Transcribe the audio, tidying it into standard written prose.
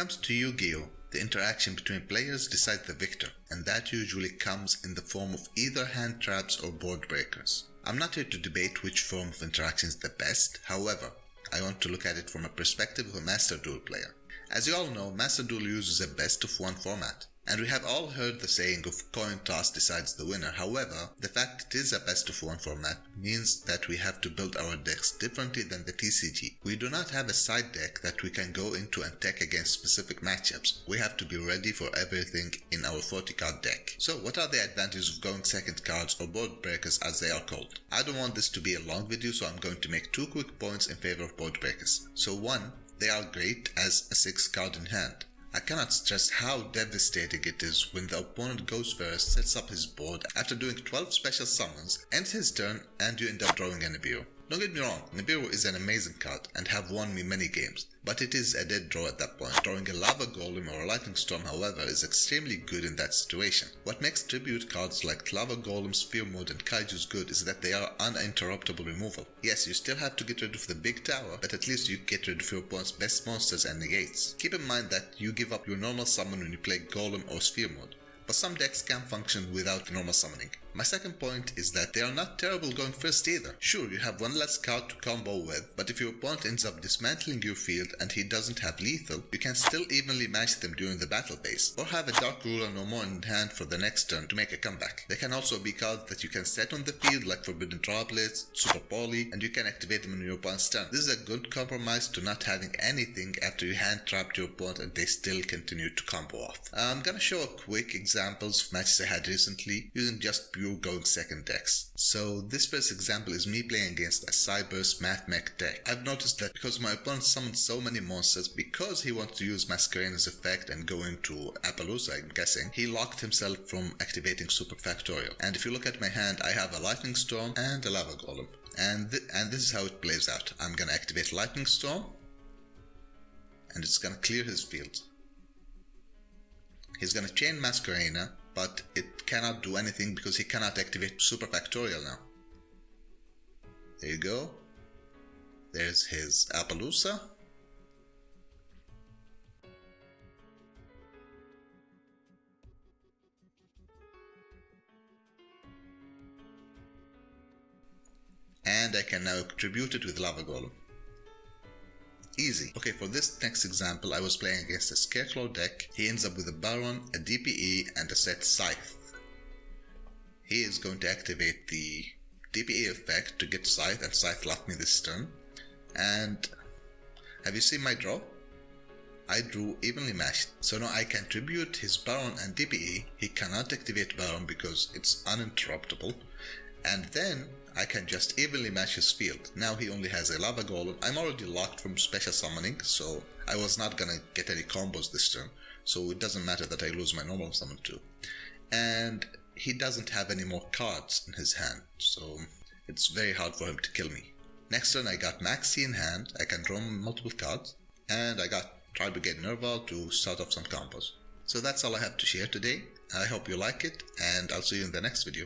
comes to Yu-Gi-Oh!, the interaction between players decides the victor, and that usually comes in the form of either hand traps or board breakers. I'm not here to debate which form of interaction is the best, however, I want to look at it from a perspective of a Master Duel player. As you all know, Master Duel uses a best of one format. And we have all heard the saying of coin toss decides the winner. However, the fact it is a best of one format means that we have to build our decks differently than the TCG. We do not have a side deck that we can go into and tech against specific matchups. We have to be ready for everything in our 40 card deck. So what are the advantages of going second cards, or board breakers as they are called? I don't want this to be a long video, so I'm going to make 2 quick points in favor of board breakers. So 1, they are great as a 6 card in hand. I cannot stress how devastating it is when the opponent goes first, sets up his board after doing 12 special summons, ends his turn, and you end up drawing a Nibiru. Don't get me wrong, Nibiru is an amazing card and have won me many games, but it is a dead draw at that point. Drawing a Lava Golem or a Lightning Storm, however, is extremely good in that situation. What makes tribute cards like Lava Golem, Sphere Mode, and Kaiju's good is that they are uninterruptible removal. Yes, you still have to get rid of the big tower, but at least you get rid of your opponent's best monsters and negates. Keep in mind that you give up your normal summon when you play Golem or Sphere Mode, but some decks can function without normal summoning. My second point is that they are not terrible going first either. Sure, you have one less card to combo with, but if your opponent ends up dismantling your field and he doesn't have lethal, you can still evenly match them during the battle phase, or have a Dark Ruler no more in hand for the next turn to make a comeback. They can also be cards that you can set on the field like Forbidden Droplets, Super Poly, and you can activate them on your opponent's turn. This is a good compromise to not having anything after you hand trapped your opponent and they still continue to combo off. I'm gonna show a quick examples of matches I had recently using just pure going second decks. So this first example is me playing against a Cyberse Math Mech deck. I've noticed that because my opponent summoned so many monsters, because he wants to use Masquerade's effect and go into Appaloosa, I'm guessing, he locked himself from activating Super Factorial. And if you look at my hand, I have a Lightning Storm and a Lava Golem. And this is how it plays out. I'm gonna activate Lightning Storm, and it's gonna clear his field. He's gonna chain Masquerena, but it cannot do anything because he cannot activate Super Factorial now. There you go. There's his Appaloosa. And I can now tribute it with Lava Golem. Easy. Okay, for this next example, I was playing against a Scarecrow deck. He ends up with a Baron, a DPE, and a set Scythe. He is going to activate the DPE effect to get Scythe, and Scythe locked me this turn. And have you seen my draw? I drew evenly matched. So now I can tribute his Baron and DPE. He cannot activate Baron because it's uninterruptible. And then I can just evenly match his field. Now he only has a Lava Golem. I'm already locked from special summoning, so I was not gonna get any combos this turn, so it doesn't matter that I lose my normal summon too. And he doesn't have any more cards in his hand, so it's very hard for him to kill me. Next turn I got Maxi in hand, I can draw multiple cards, and I got Tri-Brigade Nerval to start off some combos. So that's all I have to share today. I hope you like it, and I'll see you in the next video.